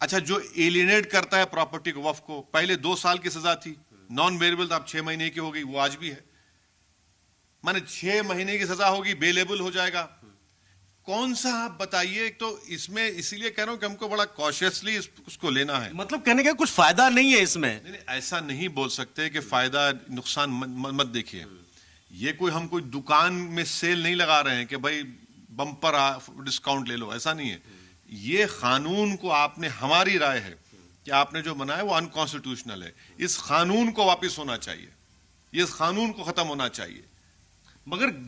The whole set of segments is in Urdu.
اچھا جو ایلینیٹ کرتا ہے پراپرٹی کو وقف کو, پہلے 2 سال کی سزا تھی, نان ویریبل اب 6 مہینے کی ہو گئی, وہ آج بھی ہے. مانے 6 مہینے کی سزا ہوگی, بیلیبل ہو جائے گا. کون سا آپ بتائیے. تو اس میں اسی لیے کہہ رہا ہوں کہ ہم کو بڑا کاشیسلی اس کو لینا ہے. مطلب کہنے کا کچھ فائدہ نہیں ہے اس میں. نہیں, ایسا نہیں بول سکتے کہ فائدہ نقصان مت دیکھیے. یہ کوئی ہم کوئی دکان میں سیل نہیں لگا رہے ہیں کہ بھائی بمپر ڈسکاؤنٹ لے لو, ایسا نہیں ہے. یہ قانون کو آپ نے, ہماری رائے ہے کہ آپ نے جو بنایا وہ انکانسٹیٹیوشنل ہے. اس قانون کو واپس ہونا چاہیے, یہ اس قانون کو ختم ہونا چاہیے. مگر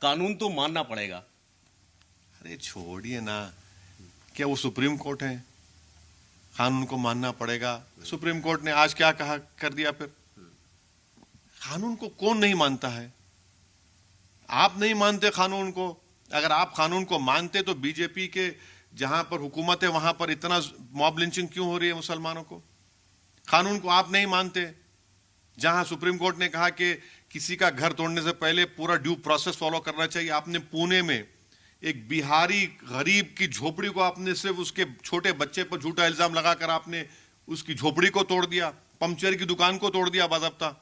قانون تو ماننا پڑے گا. ارے چھوڑیے نا, کیا وہ سپریم کورٹ ہے, قانون کو ماننا پڑے گا. سپریم کورٹ نے آج کیا کہا کر دیا. پھر قانون کو کون نہیں مانتا ہے؟ آپ نہیں مانتے قانون کو. اگر آپ قانون کو مانتے تو بی جے پی کے جہاں پر حکومت ہے وہاں پر اتنا موب لنچنگ کیوں ہو رہی ہے مسلمانوں کو؟ قانون کو آپ نہیں مانتے. جہاں سپریم کورٹ نے کہا کہ کسی کا گھر توڑنے سے پہلے پورا ڈیو پروسیس فالو کرنا چاہیے, آپ نے پونے میں ایک بہاری غریب کی جھوپڑی کو آپ نے صرف اس کے چھوٹے بچے پر جھوٹا الزام لگا کر آپ نے اس کی جھوپڑی کو توڑ دیا, پنچر کی دکان کو توڑ دیا باضابطہ.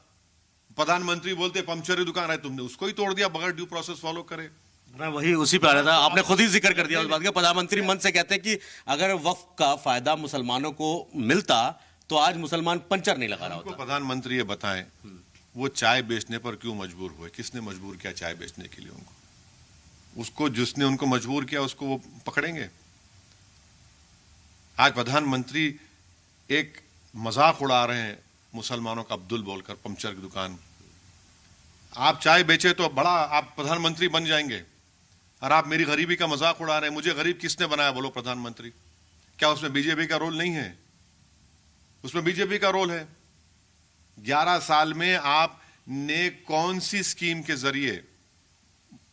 پردھان منتری بولتے پنچر کی دکان ہے, تم نے اس کو ہی توڑ دیا بغیر ڈیو پروسیس فالو کرے. میں وہی اسی پہ آ رہا تھا, آپ نے خود ہی ذکر کر دیا اس بات کا. پردھان منتری من سے کہتے ہیں کہ اگر وقف کا فائدہ مسلمانوں کو ملتا تو آج مسلمان پنچر نہیں لگا رہا ہوتا. پردھان منتری یہ بتائیں وہ چائے بیچنے پر کیوں مجبور ہوئے؟ کس نے مجبور کیا چائے بیچنے کے لیے ان کو؟ اس کو جس نے ان کو مجبور کیا اس کو وہ پکڑیں گے؟ آج پردھان منتری ایک مذاق اڑا رہے ہیں مسلمانوں کا عبدل بول کر, پنچر کی دکان. آپ چائے بیچے تو بڑا آپ پردھان منتری بن جائیں گے, اور آپ میری غریبی کا مذاق اڑا رہے ہیں. مجھے غریب کس نے بنایا بولو پردھان منتری؟ کیا اس میں بی جے پی کا رول نہیں ہے؟ اس میں بی جے پی کا رول ہے. 11 سال میں آپ نے کون سی اسکیم کے ذریعے,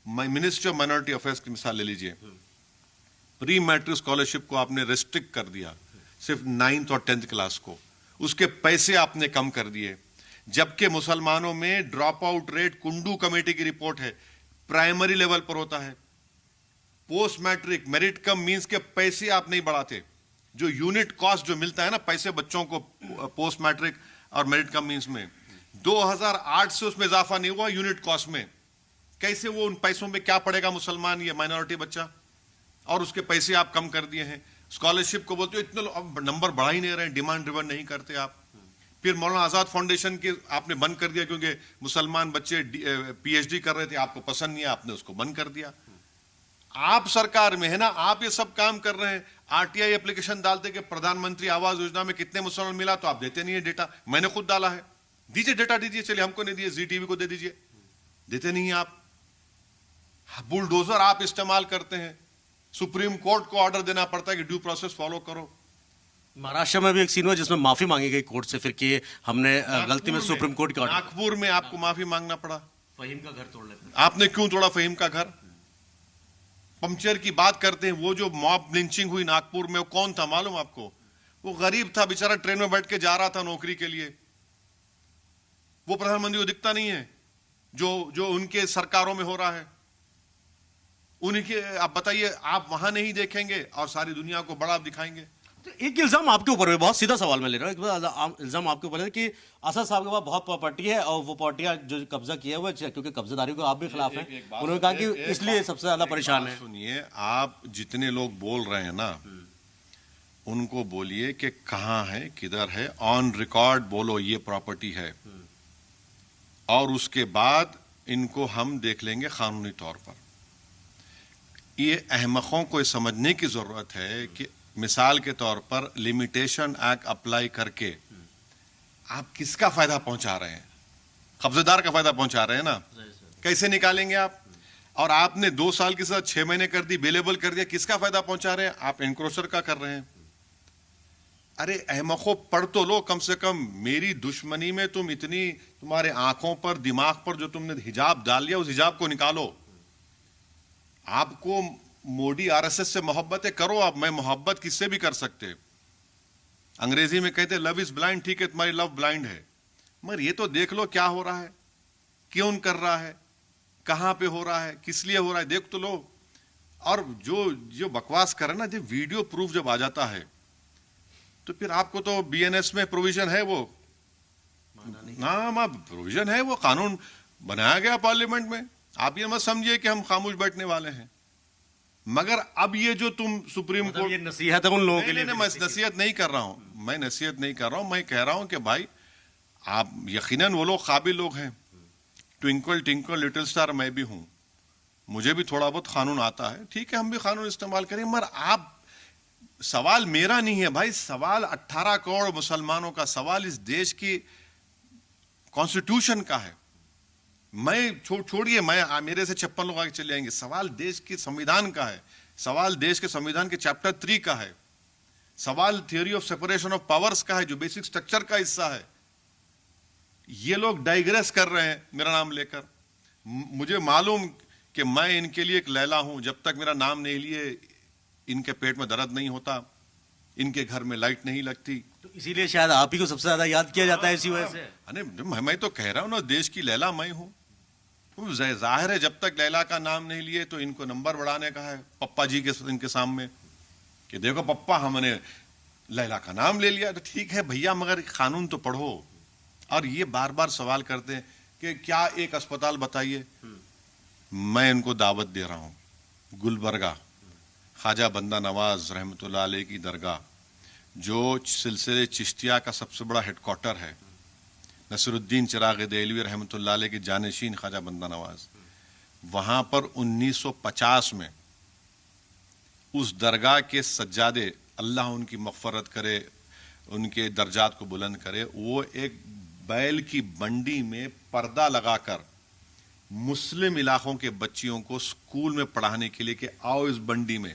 منسٹری آف مائنورٹی افیئرس کی مثال لے لیجئے, پری میٹرک اسکالرشپ کو آپ نے ریسٹرکٹ کر دیا صرف 9th اور 10th کلاس کو, اس کے پیسے آپ نے کم کر دیے. جبکہ مسلمانوں میں ڈراپ آؤٹ ریٹ, کنڈو کمیٹی کی رپورٹ ہے, پرائمری لیول پر ہوتا ہے. پوسٹ میٹرک میرٹ کم مینس کے پیسے آپ نہیں بڑھاتے. جو یونٹ کاسٹ جو ملتا ہے نا پیسے بچوں کو پوسٹ میٹرک اور میرٹ کم مینس میں, 2008 سے اس میں اضافہ نہیں ہوا یونٹ کاسٹ میں. کیسے وہ ان پیسوں میں کیا پڑے گا مسلمان یا مائنورٹی بچہ؟ اور اس کے پیسے آپ کم کر دیے ہیں. اسکالرشپ کو بولتے ہو اتنے نمبر بڑھا ہی نہیں رہے, ڈیمانڈ ڈریون نہیں کرتے آپ. پھر مولانا آزاد فاؤنڈیشن کے آپ نے بند کر دیا کیونکہ مسلمان بچے پی ایچ ڈی کر رہے تھے, آپ کو پسند نہیں ہے, آپ نے اس کو بند کر دیا. آپ سرکار میں ہے نا, آپ یہ سب کام کر رہے ہیں. آر ٹی آئی اپلیکیشن ڈالتے کہ پردھان منتری آواس یوجنا میں کتنے مسلمان ملا, تو آپ دیتے نہیں ہے ڈیٹا. میں نے خود ڈالا ہے, دیجیے ڈیٹا دیجیے. چلیے ہم کو نہیں دیے, زی ٹی وی کو دے دیجیے. دیتے نہیں ہیں آپ. بلڈوزر آپ استعمال کرتے ہیں. سپریم کورٹ کو آرڈر دینا پڑتا ہے کہ ڈیو پروسیس فالو کرو. مہاراشٹر میں بھی ایک سین ہوا جس میں معافی مانگی گئی کورٹ سے پھر کہ ہم نے غلطی میں سپریم کورٹ کے آرڈر. ناگپور میں آپ کو معافی مانگنا پڑا. فہیم کا گھر توڑ لیتے. آپ نے کیوں توڑا فہیم کا گھر؟ پنچر کی بات کرتے ہیں. وہ جو موب لنچنگ ہوئی ناگپور میں, وہ کون تھا معلوم آپ کو؟ وہ غریب تھا بیچارہ, ٹرین میں بیٹھ کے جا رہا تھا نوکری کے لیے. وہ پردھان منتری کو دکھتا نہیں ہے جو ان کے سرکاروں میں ہو رہا ہے. انہیں کے آپ بتائیے, آپ وہاں نہیں دیکھیں گے اور ساری دنیا کو بڑا دکھائیں گے. ایک الزام آپ کے اوپر ہے, بہت سیدھا سوال میں لے رہا ہوں. ایک الزام آپ کے اوپر ہے کہ اسد صاحب کے پاس بہت پراپرٹی ہے اور وہ پراپرٹیاں جو قبضہ کیا ہوا ہے, کیونکہ قبضہ داری کو آپ بھی خلاف ہیں, انہوں نے کہا کہ اس لیے سب سے زیادہ پریشان ہیں. سنیے, آپ جتنے لوگ بول رہے ہیں نا ان کو بولیے کہ کہاں ہے, کدھر ہے, آن ریکارڈ بولو یہ پراپرٹی ہے, اور اس کے بعد ان کو ہم دیکھ لیں گے قانونی طور پر. یہ احمقوں کو سمجھنے کی ضرورت ہے کہ مثال کے طور پر لمیٹیشن ایکٹ اپلائی کر کے آپ کس کا فائدہ پہنچا رہے ہیں؟ قبضے دار کا فائدہ پہنچا رہے ہیں نا. کیسے نکالیں گے آپ؟ اور آپ نے 2 سال کے ساتھ 6 مہینے کر دی, بیلیبل کر دیا. کس کا فائدہ پہنچا رہے ہیں؟ آپ انکروچر کا کر رہے ہیں. ارے احمقوں, پڑھ تو لو کم سے کم. میری دشمنی میں تم اتنی, تمہارے آنکھوں پر دماغ پر جو تم نے حجاب ڈال لیا, اس حجاب کو نکالو. آپ کو مودی آر ایس ایس سے محبت ہے, کرو آپ. میں محبت کس سے بھی کر سکتے. انگریزی میں کہتے لو از بلائنڈ. ٹھیک ہے تمہاری لو بلائنڈ ہے, مگر یہ تو دیکھ لو کیا ہو رہا ہے, کیوں کر رہا ہے, کہاں پہ ہو رہا ہے, کس لیے ہو رہا ہے, دیکھ تو لو. اور جو بکواس کر رہے ہیں نا، جب ویڈیو پروف جب آ جاتا ہے تو پھر آپ کو تو بی این ایس میں پروویژن ہے، وہ نام پروویژن ہے، وہ قانون بنایا گیا پارلیمنٹ میں. آپ یہ مت سمجھیے کہ ہم خاموش بیٹھنے والے ہیں. مگر اب یہ جو تم سپریم کورٹ، یہ نصیحت ہے ان لوگوں کے لیے. میں نصیحت نہیں کر رہا ہوں، میں کہہ رہا ہوں کہ بھائی آپ یقیناً وہ لوگ قابل لوگ ہیں. ٹوئنکل ٹوئنکل لٹل اسٹار میں بھی ہوں، مجھے بھی تھوڑا بہت قانون آتا ہے، ٹھیک ہے ہم بھی قانون استعمال کریں. مگر آپ، سوال میرا نہیں ہے بھائی، سوال 18 کروڑ مسلمانوں کا، سوال اس دیش کی کانسٹیٹیوشن کا ہے. میں چھوڑیے، میرے سے 56 لوگ آگے چلے جائیں گے. سوال دیش کے سمویدھان کا ہے، سوال دیش کے سمویدھان کے چیپٹر 3 کا ہے، سوال theory of separation of powers کا ہے جو بیسک سٹرکچر کا حصہ ہے. یہ لوگ ڈائیگریس کر رہے ہیں میرا نام لے کر. مجھے معلوم کہ میں ان کے لیے ایک لیلا ہوں. جب تک میرا نام نہیں لیے ان کے پیٹ میں درد نہیں ہوتا، ان کے گھر میں لائٹ نہیں لگتی. تو اسی لیے شاید آپ ہی کو سب سے زیادہ یاد کیا جاتا ہے اسی وجہ سے. میں تو کہہ رہا ہوں نا، دیش کی لیلا میں ہوں. ظاہر ہے جب تک لیلا کا نام نہیں لیے تو ان کو نمبر بڑھانے کا ہے پپا جی کے ان کے سامنے کہ دیکھو پپا ہم نے لیلا کا نام لے لیا. تو ٹھیک ہے بھیا، مگر قانون تو پڑھو. اور یہ بار بار سوال کرتے ہیں کہ کیا ایک اسپتال بتائیے. میں ان کو دعوت دے رہا ہوں، گلبرگہ خواجہ بندہ نواز رحمۃ اللہ علیہ کی درگاہ، جو سلسلے چشتیہ کا سب سے بڑا ہیڈ کوارٹر ہے، نصر الدین چراغ دہلوی رحمۃ اللہ علیہ کے جانشین خواجہ بندہ نواز، وہاں پر 1950 میں اس درگاہ کے سجادے، اللہ ان کی مغفرت کرے، ان کے درجات کو بلند کرے، وہ ایک بیل کی بنڈی میں پردہ لگا کر مسلم علاقوں کے بچیوں کو اسکول میں پڑھانے کے لیے کہ آؤ اس بنڈی میں،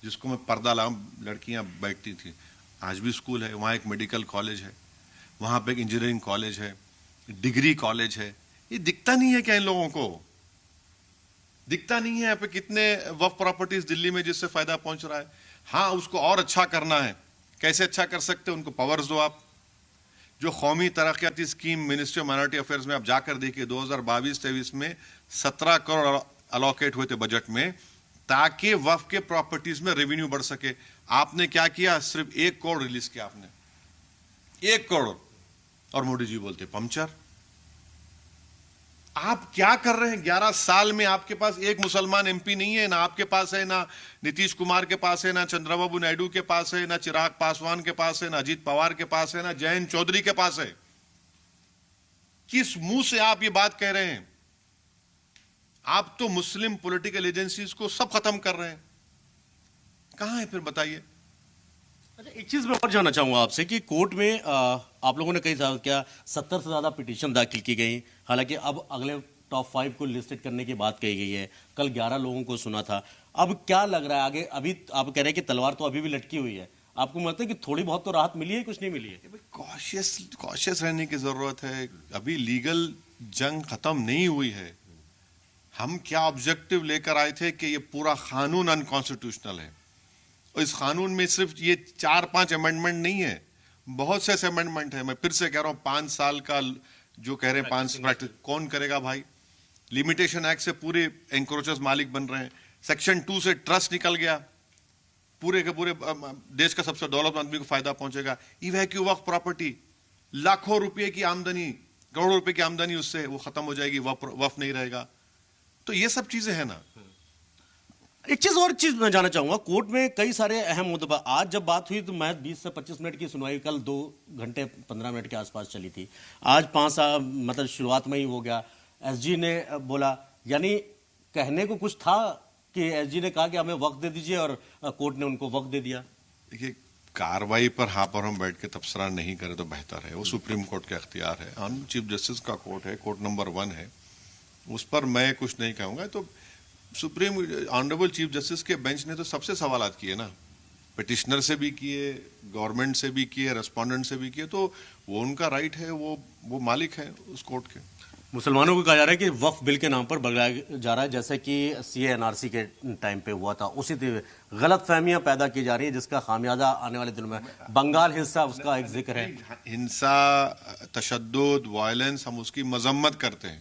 جس کو میں پردہ لگا، لڑکیاں بیٹھتی تھیں. آج بھی اسکول ہے وہاں، ایک میڈیکل کالج ہے وہاں پہ، ایک انجینئرنگ کالج ہے، ڈگری کالج ہے. یہ دکھتا نہیں ہے کیا ان لوگوں کو؟ دکھتا نہیں ہے یہاں پہ کتنے وقف پراپرٹیز دلی میں جس سے فائدہ پہنچ رہا ہے. ہاں اس کو اور اچھا کرنا ہے. کیسے اچھا کر سکتے؟ ان کو پاورز دو. آپ جو قومی ترقیاتی scheme ministry of minority affairs میں آپ جا کر دیکھیے، 2022-23 میں 17 کروڑ الوکیٹ ہوئے تھے بجٹ میں تاکہ وقف کے پراپرٹیز میں ریونیو بڑھ سکے. آپ نے کیا کیا؟ صرف 1 کروڑ ریلیز کیا آپ نے، 1 کروڑ. اور مودی جی بولتے پمچر. آپ کیا کر رہے ہیں؟ 11 سال میں آپ کے پاس ایک مسلمان ایم پی نہیں ہے. نہ آپ کے پاس ہے، نہ نتیش کمار کے پاس ہے، نہ چندرا بابو نائیڈو کے پاس ہے، نہ چراغ پاسوان کے پاس ہے، نہ اجیت پوار کے پاس ہے، نہ جینت چودھری کے پاس ہے. کس منہ سے آپ یہ بات کہہ رہے ہیں؟ آپ تو مسلم پولیٹیکل ایجنسیز کو سب ختم کر رہے ہیں. کہاں ہے پھر بتائیے؟ اچھا، ایک چیز میں اور جاننا چاہوں گا آپ سے کہ کورٹ میں آپ لوگوں نے کئی کیا 70 سے زیادہ پٹیشن داخل کی گئی، حالانکہ اب اگلے ٹاپ 5 کو لسٹڈ کرنے کی بات کہی گئی ہے. کل 11 لوگوں کو سنا تھا. اب کیا لگ رہا ہے آگے؟ ابھی آپ کہہ رہے ہیں کہ تلوار تو ابھی بھی لٹکی ہوئی ہے. آپ کو لگتا ہے کہ تھوڑی بہت تو راحت ملی ہے، کچھ نہیں ملی ہے؟ کاشیس رہنے کی ضرورت ہے. ابھی لیگل جنگ ختم نہیں ہوئی ہے. ہم کیا آبجیکٹو لے کر آئے تھے کہ یہ پورا قانون انکانسٹیٹیوشنل ہے، اور اس قانون میں صرف یہ 4-5 امینڈمنٹ نہیں ہے، بہت سے ایسے امینڈمنٹ ہیں. میں پھر سے کہہ رہا ہوں، 5 سال کا جو کہہ رہے ہیں 5 پریکٹس کون کرے گا بھائی؟ لمیٹیشن ایکٹ سے پورے انکروچرز مالک بن رہے ہیں. سیکشن 2 سے ٹرسٹ نکل گیا، پورے کے پورے دیش کا سب سے ڈیولپ آدمی کو فائدہ پہنچے گا. ایویکیو وقف پراپرٹی، لاکھوں روپے کی آمدنی، کروڑوں روپے کی آمدنی اس سے وہ ختم ہو جائے گی، وقف نہیں رہے گا. تو یہ سب چیزیں ہیں نا. ایک چیز اور چیز میں جانا چاہوں گا، کورٹ میں کئی سارے اہم مدعا، آج جب بات ہوئی تو محض 20 سے 25 منٹ کی سنوائی کل 2 گھنٹے 15 منٹ کے آس پاس چلی تھی. آج 5 مطلب شروعات میں ہی ہو گیا. ایس جی نے بولا، یعنی کہنے کو کچھ تھا کہ ایس جی نے کہا کہ ہمیں وقت دے دیجیے اور کورٹ نے ان کو وقت دے دیا. دیکھیے، کاروائی پر ہاں پر ہم بیٹھ کے تبصرہ نہیں کرے تو بہتر ہے. وہ سپریم کورٹ کا اختیار ہے. چیف جسٹس کا کورٹ ہے، کورٹ نمبر 1 ہے، اس پر میں کچھ نہیں کہوں گا. تو سپریم آنریبل چیف جسٹس کے بینچ نے تو سب سے سوالات کیے نا، پٹیشنر سے بھی کیے، گورنمنٹ سے بھی کیے، ریسپونڈنٹ سے بھی کیے. تو وہ ان کا رائٹ ہے، وہ مالک ہیں اس کورٹ کے. مسلمانوں کو کہا جا رہا ہے کہ وقف بل کے نام پر بگڑایا جا رہا ہے، جیسے کہ سی اے این آر سی کے ٹائم پہ ہوا تھا. اسی غلط فہمیاں پیدا کی جا رہی ہیں جس کا خامیازہ آنے والے دنوں میں بنگال حصہ اس کا ایک ذکر ہے. ہنسا، تشدد، وائلنس، ہم اس کی مذمت کرتے ہیں.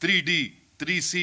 3D, 3C,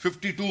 52,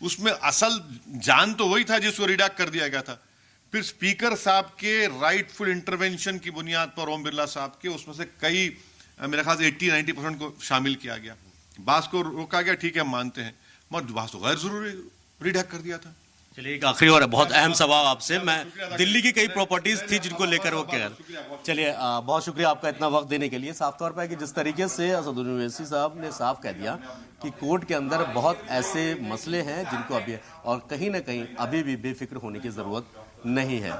اس میں اصل جان تو وہی تھا جس کو ریڈیکٹ کر دیا گیا تھا. پھر اسپیکر صاحب کے رائٹ فل انٹروینشن کی بنیاد پر اوم برلا صاحب کے اس میں سے کئی میرے خیال سے 80-90% کو شامل کیا گیا. بعض کو روکا گیا, ٹھیک ہے ہم مانتے ہیں, مگر بعض کو غیر ضروری ریڈیکٹ کر دیا تھا. چلیے ایک آخری اور بہت اہم سوال آپ سے, میں دلی کی کئی پراپرٹیز تھی جن کو لے کر وہ کہہ چلیے بہت شکریہ آپ کا اتنا وقت دینے کے لیے. صاف طور پر کہ جس طریقے سے اسد الدین اویسی صاحب نے صاف کہہ دیا کہ کورٹ کے اندر بہت ایسے مسئلے ہیں جن کو ابھی اور کہیں نہ کہیں ابھی بھی بے فکر ہونے کی ضرورت نہیں ہے.